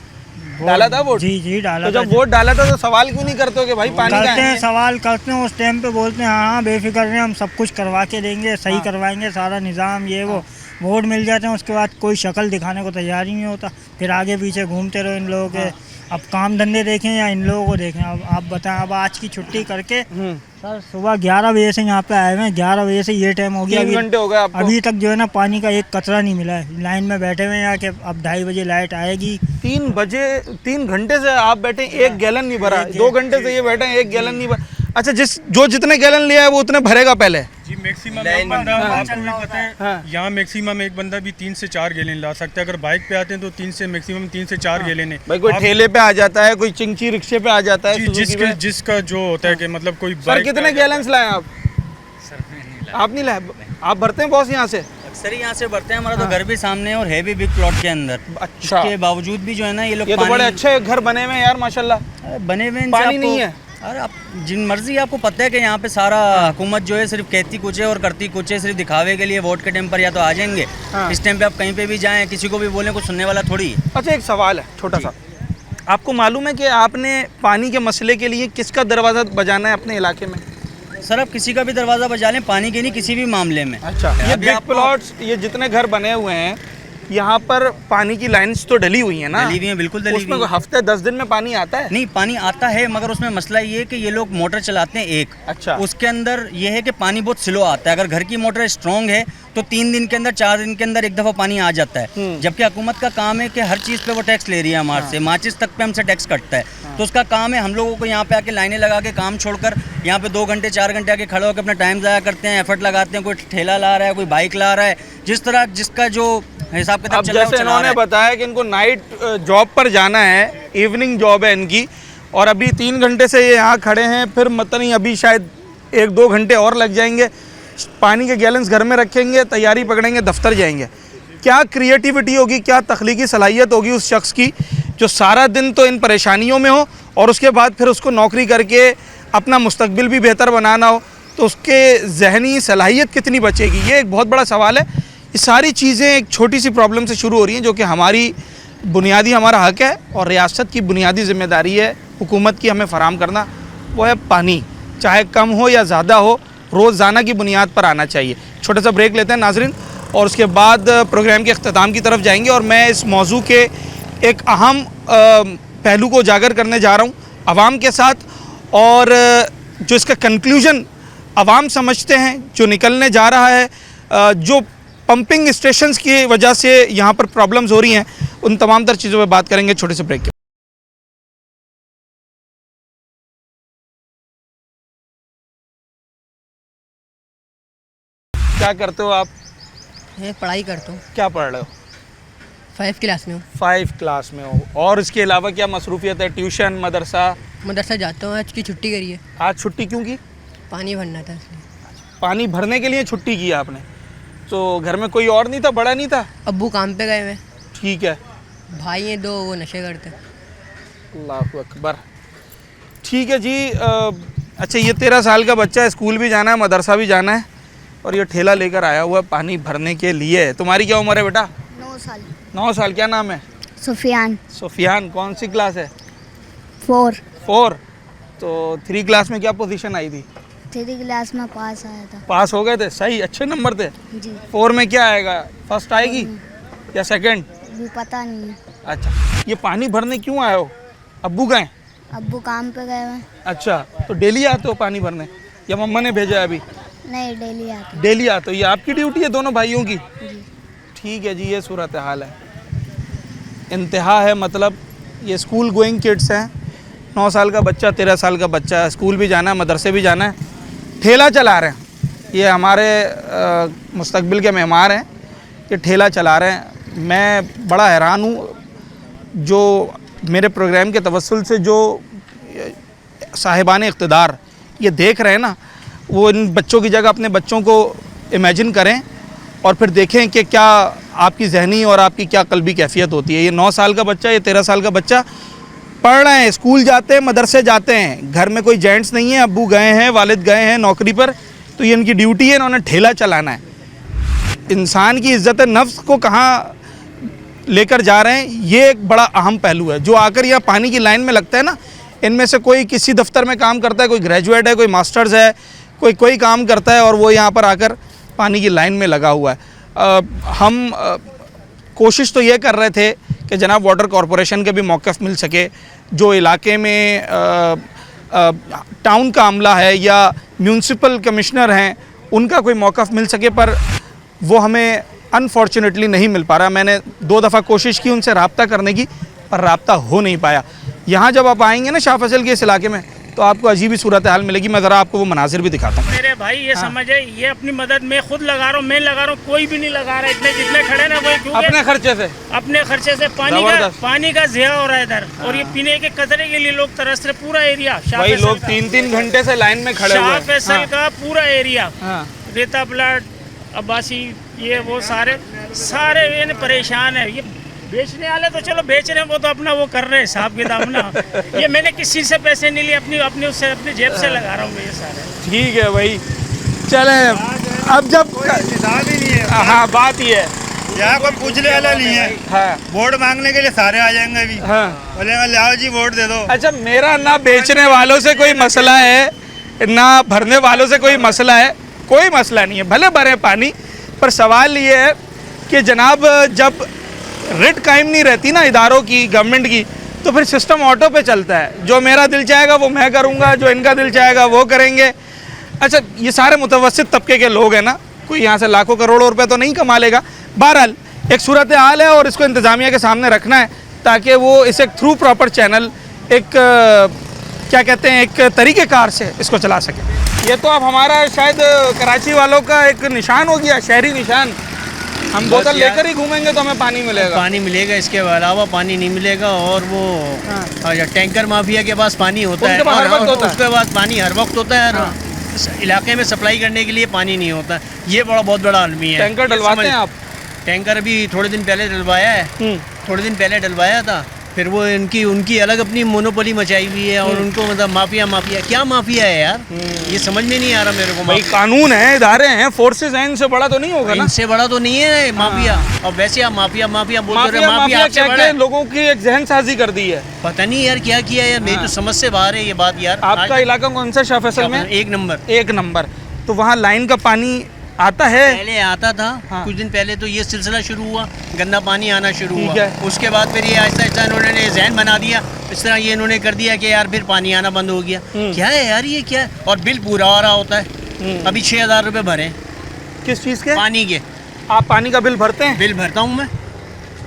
डाला था वोट? जी डाला। तो जब वोट डाला था तो सवाल क्यों नहीं करते हो कि भाई पानी करते हैं, सवाल करते हैं उस टाइम पे, बोलते हैं हाँ बेफिक्र हैं, हम सब कुछ करवा के देंगे, सही करवाएंगे सारा निज़ाम, ये वो। वोट मिल जाते हैं, उसके बाद कोई शक्ल दिखाने को तैयार ही नहीं होता, फिर आगे पीछे घूमते रहो इन लोगों के। अब काम धंधे देखें या इन लोगों को देखें। अब आप बताएं, अब आज की छुट्टी करके सर सुबह 11 बजे से यहाँ पे आए हुए हैं, 11 बजे से ये टाइम हो गया, 3 घंटे हो गए आपको? अभी तक जो है ना पानी का एक कतरा नहीं मिला है, लाइन में बैठे हुए हैं यहाँ के। अब 2:30 बजे लाइट आएगी। 3 घंटे से आप बैठे, 1 गैलन नहीं भरा। 2 घंटे से ये बैठे हैं, 1 गैलन नहीं भरा। अच्छा, जितने गैलन लिया है वो उतने भरेगा पहले? जी, मैक्सिमम एक बंदा, आपको भी पता है, यहाँ मैक्सिमम एक बंदा भी 3 से 4 गैलन ला सकता है। अगर बाइक पे आते हैं तो 3 से मैक्सिमम 3 से 4 गैलन है। भाई कोई ठेले पे आ जाता है, कोई चिंची रिक्शे पे आ जाता है, जिसका जो होता है कि मतलब कोई। सर कितने गैलन लाए आप? आप नहीं लाए? आप भरते हैं बॉस यहाँ से? अक्सर ही यहाँ से भरते हैं, हमारा तो घर भी सामने और है भी बिग प्लॉट के अंदर। अच्छा, इसके बावजूद भी जो है ना ये लोग, ये तो बड़े अच्छे घर बने हुए हैं यार माशाल्लाह। बने हुए हैं, पानी नहीं है। अरे आप जिन मर्जी, आपको पता है कि यहाँ पे सारा हुकूमत जो है सिर्फ कहती कुछ है और करती कुछ है, सिर्फ दिखावे के लिए। वोट के टाइम पर या तो आ जाएंगे, इस टाइम पे आप कहीं पे भी जाएं, किसी को भी बोलें, कुछ सुनने वाला थोड़ी। अच्छा, एक सवाल है छोटा सा, आपको मालूम है कि आपने पानी के मसले के लिए किसका दरवाज़ा बजाना है अपने इलाके में? सर, आप किसी का भी दरवाज़ा बजा लें, पानी के नहीं, किसी भी मामले में। अच्छा, ये बिग प्लॉट्स, ये जितने घर बने हुए हैं, यहाँ पर पानी की लाइन्स तो डली हुई है ना? डली हुई है, बिल्कुल डली हुई उसमें है। हफ्ते 10 दिन में पानी आता है? नहीं, पानी आता है, मगर उसमें मसला ये है कि ये लोग मोटर चलाते हैं एक। अच्छा। उसके अंदर ये है कि पानी बहुत स्लो आता है। अगर घर की मोटर स्ट्रॉन्ग है तो 3 दिन के अंदर 4 दिन के अंदर एक दफ़ा पानी आ जाता है। जबकि हुकूमत का काम है कि हर चीज़ पे वो टैक्स ले रही है हमारे से, माचिस तक पे हमसे टैक्स कटता है। तो उसका काम है हम लोगों को यहाँ पे आके लाइनें लगा के काम छोड़कर यहाँ पे 2 घंटे 4 घंटे आके खड़े होकर अपना टाइम ज़ाया करते हैं, एफर्ट लगाते हैं। कोई ठेला ला रहा है, कोई बाइक ला रहा है, जिस तरह जिसका जो हिसाब किताब चल रहा है। जैसे इन्होंने बताया कि इनको नाइट जॉब पर जाना है, इवनिंग जॉब है इनकी, और अभी 3 घंटे से ये यहाँ खड़े हैं, फिर मतलब नहीं अभी शायद 1-2 घंटे और लग जाएंगे। पानी के गैलन्स घर में रखेंगे, तैयारी पकड़ेंगे, दफ्तर जाएंगे। क्या क्रिएटिविटी होगी, क्या तख्लीकी सलाहियत होगी उस शख्स की जो सारा दिन तो इन परेशानियों में हो और उसके बाद फिर उसको नौकरी करके अपना मुस्तकबिल भी बेहतर बनाना हो, तो उसके जहनी सलाहियत कितनी बचेगी? ये एक बहुत बड़ा सवाल है। ये सारी चीज़ें एक छोटी सी प्रॉब्लम से शुरू हो रही हैं जो कि हमारी बुनियादी हमारा हक़ है और रियासत की बुनियादी ज़िम्मेदारी है हुकूमत की हमें फ़राहम करना। वो है पानी, चाहे कम हो या ज़्यादा हो, रोज़ाना की बुनियाद पर आना चाहिए। छोटा सा ब्रेक लेते हैं नाज़रीन और उसके बाद प्रोग्राम के अख्ताम की तरफ जाएंगे और मैं इस मौजू के एक अहम पहलू को उजागर करने जा रहा हूँ आवाम के साथ, और जो इसका कंक्लूजन आवाम समझते हैं, जो निकलने जा रहा है, जो पंपिंग स्टेशंस की वजह से यहाँ पर प्रॉब्लम्स हो रही हैं, उन तमाम तर चीज़ों पर बात करेंगे छोटे से ब्रेक के। क्या करते हो आप? मैं पढ़ाई करता हूँ। क्या पढ़ रहे हो? 5 क्लास में हूँ। 5 क्लास में हो। और इसके अलावा क्या मसरूफियत है? ट्यूशन, मदरसा? मदरसा जाता हूँ। आज की छुट्टी करी है। आज छुट्टी क्यों की? पानी भरना था इसलिए। पानी भरने के लिए छुट्टी की आपने? तो घर में कोई और नहीं था, बड़ा नहीं था? अब्बू काम पे गए हुए। ठीक है। भाई हैं 2, वो नशे करते। अल्लाहु अकबर। ठीक है जी। अच्छा, ये 13 साल का बच्चा है, स्कूल भी जाना है, मदरसा भी जाना है, और ये ठेला लेकर आया हुआ है पानी भरने के लिए। तुम्हारी क्या उम्र है बेटा? 9 साल। 9 साल। क्या नाम है? सुफियान। सुफियान। कौन सी क्लास है? 4। तो 3 क्लास में क्या पोजीशन आई थी? 3 क्लास में पास आया था। पास हो गए थे? सही, अच्छे नंबर थे? जी। 4 में क्या आएगा? फर्स्ट आएगी या सेकंड? भी पता नहीं है। अच्छा, ये पानी भरने क्यों आए हो? अब्बू गए? अब्बू काम पे गए हुए। अच्छा, तो डेली आते हो पानी भरने या मम्मा ने भेजा है अभी? नहीं, डेली आते। डेली आते हो। ये आपकी ड्यूटी है दोनों भाइयों की? जी। ठीक है जी। ये सूरत हाल है, इंतहा है। मतलब ये स्कूल गोइंग किड्स हैं। 9 साल का बच्चा, 13 साल का बच्चा, स्कूल भी जाना है, मदरसे भी जाना है, ठेला चला रहे हैं। ये हमारे मुस्तकबिल के मेहमान हैं, ये ठेला चला रहे हैं। मैं बड़ा हैरान हूँ, जो मेरे प्रोग्राम के तवस्सुल से जो साहिबान इक़्तिदार ये देख रहे हैं ना, वो इन बच्चों की जगह अपने बच्चों को इमेजिन करें और फिर देखें कि क्या आपकी ज़हनी और आपकी क्या कल्बी कैफियत होती है। ये 9 साल का बच्चा, ये 13 साल का बच्चा पढ़ रहे हैं, स्कूल जाते हैं, मदरसे जाते हैं, घर में कोई जेंट्स नहीं है, अब्बू गए हैं, वालिद गए हैं नौकरी पर, तो ये इनकी ड्यूटी है, इन्होंने ठेला चलाना है। इंसान की इज़्ज़त नफ्स को कहाँ लेकर जा रहे हैं, ये एक बड़ा अहम पहलू है। जो आकर यहाँ पानी की लाइन में लगता है ना, इनमें से कोई किसी दफ्तर में काम करता है, कोई ग्रेजुएट है, कोई मास्टर्स है, कोई काम करता है, और वो यहाँ पर आकर पानी की लाइन में लगा हुआ है। हम कोशिश तो ये कर रहे थे कि जनाब वाटर कॉरपोरेशन के भी मौक़िफ़ मिल सके, जो इलाके में टाउन का अमला है या म्यूनसिपल कमिश्नर हैं, उनका कोई मौक़िफ़ मिल सके, पर वो हमें अनफॉर्चुनेटली नहीं मिल पा रहा। मैंने 2 दफ़ा कोशिश की उनसे रब्ता करने की, पर रब्ता हो नहीं पाया। यहाँ जब आप आएंगे ना शाह फैसल के इस इलाके में, तो आपको अजीब ही सूरत हाल मिलेगी। मैं ज़रा आपको वो मनाजिर भी दिखाता हूँ। मेरे भाई ये समझे, ये अपनी मदद मैं खुद लगा रहा हूँ, मैं लगा रहा हूँ, कोई भी नहीं लगा रहा है। इतने जितने खड़े ना वही अपने खर्चे से पानी का ज़िया हो रहा है इधर, और ये पीने के कचरे के लिए लोग तरस रहे। पूरा एरिया भाई, लोग 3-3 घंटे से लाइन में खड़े हुए हैं। शाह फैसल का पूरा एरिया, रेता प्लाट, अब्बासी, ये वो सारे परेशान है। ये बेचने वाले तो चलो बेच रहे हैं, वो तो अपना वो कर रहे हैं हिसाब किताब ना। ये मैंने किसी से पैसे नहीं लिए, अपनी जेब से लगा रहा हूँ मैं ये सारे। ठीक है भाई, चले। अब जब हिसाब ही नहीं है। हाँ, बात ही है, यहाँ कोई पूछने वाला नहीं है। हाँ। वोट मांगने के लिए सारे आ जाएंगे अभी। हाँ। बोलेंगे लाओ जी वोट दे दो। अच्छा, मेरा ना बेचने वालों से कोई मसला है, ना भरने वालों से कोई मसला है, कोई मसला नहीं है, भले भरे पानी। पर सवाल ये है कि जनाब, जब रिट कायम नहीं रहती ना इदारों की, गवर्नमेंट की, तो फिर सिस्टम ऑटो पे चलता है। जो मेरा दिल चाहेगा वो मैं करूँगा, जो इनका दिल चाहेगा वो करेंगे। अच्छा, ये सारे मुतवस्सित तबके के लोग हैं ना, कोई यहाँ से लाखों करोड़ों रुपए तो नहीं कमा लेगा। बहरहाल एक सूरत हाल है और इसको इंतज़ामिया के सामने रखना है ताकि वो इसे थ्रू प्रॉपर चैनल एक क्या कहते हैं, एक तरीक़ेकार से इसको चला सके। ये तो अब हमारा शायद कराची वालों का एक निशान हो गया, शहरी निशान। हम बोतल लेकर ही घूमेंगे तो हमें पानी मिलेगा। पानी मिलेगा, इसके अलावा पानी नहीं मिलेगा। और वो टैंकर माफिया के पास पानी होता है, उसके पास पानी हर वक्त होता है। इस इलाके में सप्लाई करने के लिए पानी नहीं होता। ये बहुत बड़ा आलमी है। टैंकर डलवाते हैं आप? टैंकर अभी थोड़े दिन पहले डलवाया है, थोड़े दिन पहले डलवाया था। फिर वो उनकी अलग अपनी मोनोपोली मचाई हुई है और उनको मतलब माफिया क्या माफिया है यार, ये समझ में नहीं आ रहा मेरे को। भाई कानून है, इदारे हैं, फोर्सेस हैं, इनसे बड़ा तो नहीं होगा ना? इनसे बड़ा तो नहीं है माफिया। और वैसे आप माफिया बोलते रहे, माफिया क्या लोगों की एक जहन साजी कर दी है। पता नहीं यार क्या किया यार, मेरी तो समझ से बाहर है ये बात यार। आपका इलाका कौन सा शाह फैसल में? 1 नंबर। 1 नंबर। तो वहाँ लाइन का पानी आता है? पहले आता था। कुछ दिन पहले तो ये सिलसिला शुरू हुआ, गंदा पानी आना शुरू हुआ। उसके बाद फिर ये आहिस्ता आहिस्ता इन्होंने जहन बना दिया, इस तरह ये इन्होंने कर दिया कि यार फिर पानी आना बंद हो गया। क्या है यार ये, क्या है? और बिल पूरा आ रहा होता है। अभी 6000 रुपये भरे। किस चीज़ के? पानी के। आप पानी का बिल भरते हैं? बिल भरता हूँ मैं।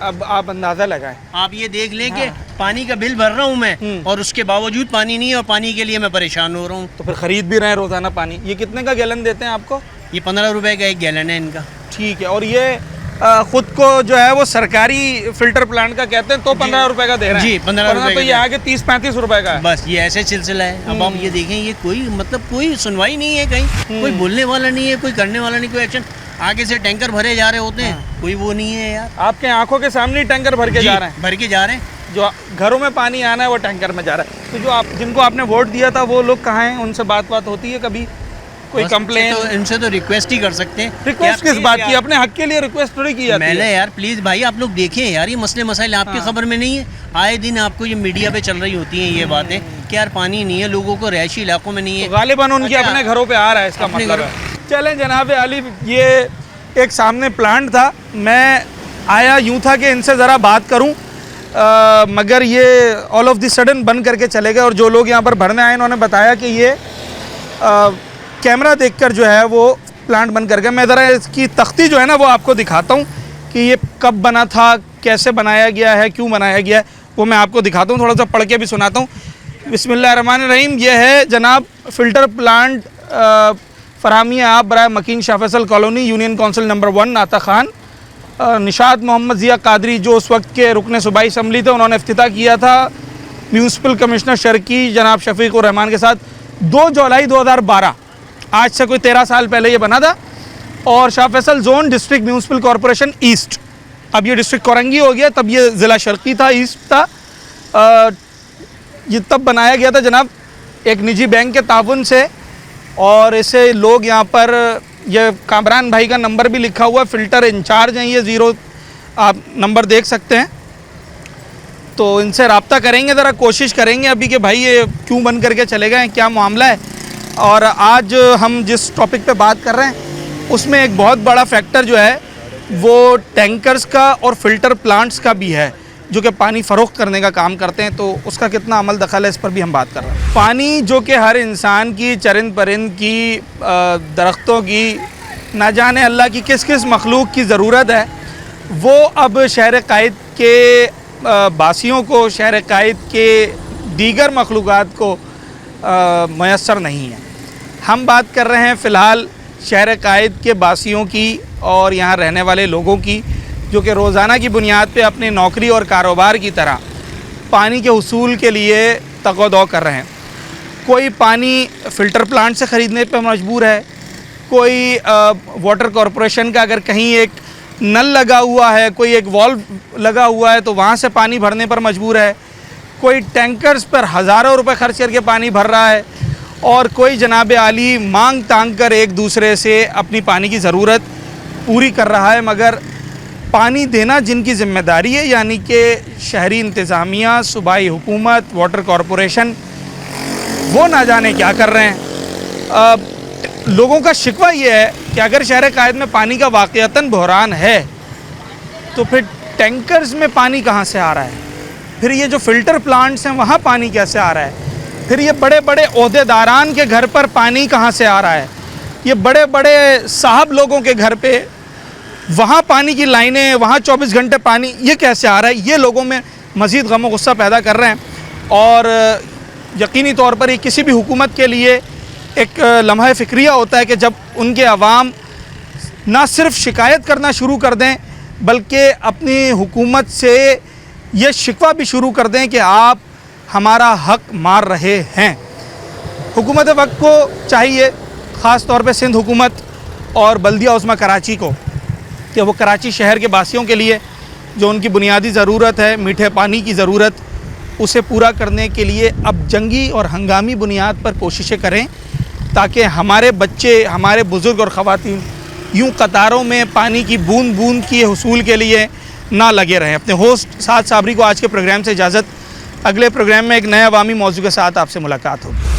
अब आप अंदाज़ा लगाएं, आप ये देख लें कि पानी का बिल भर रहा हूँ मैं और उसके बावजूद पानी नहीं है और पानी के लिए मैं परेशान हो रहा हूँ। तो फिर खरीद भी रहे हैं रोज़ाना पानी। ये कितने का गैलन देते हैं आपको? ये 15 रुपए का 1 गैलन है इनका। ठीक है। और ये खुद को जो है वो सरकारी फिल्टर प्लांट का कहते हैं तो 15 रुपए का दे रहे हैं जी, 15 रुपए। तो ये आगे 30-35 रुपए का है। बस ये ऐसे सिलसिला है। अब आप ये देखें, ये कोई मतलब कोई सुनवाई नहीं है कहीं, कोई बोलने वाला नहीं है, कोई करने वाला नहीं, कोई एक्शन। आगे से टैंकर भरे जा रहे होते हैं, कोई वो नहीं है यार। आपके आंखों के सामने टैंकर भर के जा रहे हैं? भर के जा रहे हैं। जो घरों में पानी आना है वो टैंकर में जा रहा है। तो जो आप जिनको आपने वोट दिया था वो लोग कहाँ हैं? उनसे बात होती है कभी? कोई कंप्लेन? तो इनसे तो रिक्वेस्ट ही कर सकते हैं। रिक्वेस्ट किस बात की? अपने हक के लिए रिक्वेस्ट थोड़ी की जाती है। मैंने यार प्लीज़ भाई आप लोग देखें यार, ये मसले मसाइल आपकी खबर में नहीं है। आए दिन आपको ये मीडिया पे चल रही होती हैं ये बातें कि यार पानी नहीं है, लोगों को रहायशी इलाकों में नहीं है। गालिबन उनके अपने घरों पे आ रहा है, इसका मतलब है। चलें जनाब आली, ये एक सामने प्लांट था, मैं आया यूँ था कि इनसे ज़रा बात करूँ, मगर ये ऑल ऑफ द सडन बंद करके चले गए। और जो लोग यहाँ पर भरने आए उन्होंने बताया कि ये कैमरा देखकर जो है वो प्लांट बंद कर गया। मैं ज़रा इसकी तख्ती जो है ना वो आपको दिखाता हूँ कि ये कब बना था, कैसे बनाया गया है, क्यों बनाया गया है, वो मैं आपको दिखाता हूँ। थोड़ा सा पढ़ के भी सुनाता हूँ। बिस्मिल्लाहिर्रहमानिर्रहीम। ये है जनाब फ़िल्टर प्लांट फराहमी आप बराए मकीन Shah Faisal colony, union council number 1, Natha Khan. Nishat Mohammad Zia Qadri जो उस वक्त के रुकने सूबाई असम्बली थे, उन्होंने इफ्तिताह किया था म्यूनसिपल कमिश्नर शर्की जनाब शफीकुर रहमान के साथ 2 जुलाई 2012। आज से कोई 13 साल पहले ये बना था। और Shah Faisal zone district municipal corporation east, अब ये डिस्ट्रिक्ट कोरंगी हो गया, तब ये ज़िला शर्की था, ईस्ट था। ये तब बनाया गया था जनाब एक निजी बैंक के ताउन से। और इसे लोग यहाँ पर, ये कामरान भाई का नंबर भी लिखा हुआ, फ़िल्टर इंचार्ज हैं ये, 0 आप नंबर देख सकते हैं। तो इनसे रब्ता करेंगे, ज़रा कोशिश करेंगे अभी कि भाई ये क्यों बंद करके चले गए, क्या मामला है। और आज हम जिस टॉपिक पे बात कर रहे हैं उसमें एक बहुत बड़ा फैक्टर जो है वो टैंकर्स का और फ़िल्टर प्लांट्स का भी है, जो कि पानी फ़रोख्त करने का काम करते हैं। तो उसका कितना अमल दखल है, इस पर भी हम बात कर रहे हैं। पानी जो कि हर इंसान की, चरिंद परिंद की, दरख्तों की, ना जाने अल्लाह की किस किस मखलूक की ज़रूरत है, वो अब शहर कायद के बासियों को, शहर कायद के दीगर मखलूक़ात को मयसर नहीं है। हम बात कर रहे हैं फ़िलहाल शहर कायद के बासियों की और यहाँ रहने वाले लोगों की, जो कि रोज़ाना की बुनियाद पे अपनी नौकरी और कारोबार की तरह पानी के हुसूल के लिए तगोदौ कर रहे हैं। कोई पानी फ़िल्टर प्लांट से ख़रीदने पे मजबूर है, कोई वाटर कॉरपोरेशन का अगर कहीं एक नल लगा हुआ है, कोई एक वॉल्व लगा हुआ है तो वहाँ से पानी भरने पर मजबूर है, कोई टैंकर्स पर हज़ारों रुपए खर्च करके पानी भर रहा है, और कोई जनाब आली मांग तांग कर एक दूसरे से अपनी पानी की ज़रूरत पूरी कर रहा है। मगर पानी देना जिनकी ज़िम्मेदारी है, यानी कि शहरी इंतज़ामिया, सूबाई हुकूमत, वाटर कॉरपोरेशन, वो ना जाने क्या कर रहे हैं। लोगों का शिकवा ये है कि अगर शहर कायद में पानी का वाक़अतन बहरान है तो फिर टैंकर्स में पानी कहाँ से आ रहा है, फिर ये जो फ़िल्टर प्लांट्स हैं वहाँ पानी कैसे आ रहा है, फिर ये बड़े बड़े ओहदेदारान के घर पर पानी कहाँ से आ रहा है, ये बड़े बड़े साहब लोगों के घर पे वहाँ पानी की लाइनें, वहाँ 24 घंटे पानी, ये कैसे आ रहा है, ये लोगों में मज़ीद गम और गुस्सा पैदा कर रहे हैं। और यकीनी तौर पर ये किसी भी हुकूमत के लिए एक लम्हा फ़िक्रिया होता है कि जब उनके अवाम ना सिर्फ शिकायत करना शुरू कर दें बल्कि अपनी हुकूमत से ये शिकवा भी शुरू कर दें कि आप हमारा हक मार रहे हैं। हुकूमत वक्त को चाहिए, ख़ास तौर पे सिंध हुकूमत और बल्दिया उस्मा कराची को, कि वो कराची शहर के बासियों के लिए जो उनकी बुनियादी ज़रूरत है, मीठे पानी की ज़रूरत, उसे पूरा करने के लिए अब जंगी और हंगामी बुनियाद पर कोशिशें करें ताकि हमारे बच्चे, हमारे बुज़ुर्ग और ख़वातीन यूँ कतारों में पानी की बूंद बूंद की हुसूल के लिए ना लगे रहें। अपने होस्ट साद साबरी को आज के प्रोग्राम से इजाज़त। अगले प्रोग्राम में एक नए अवामी मौजू के साथ आपसे मुलाकात होगी।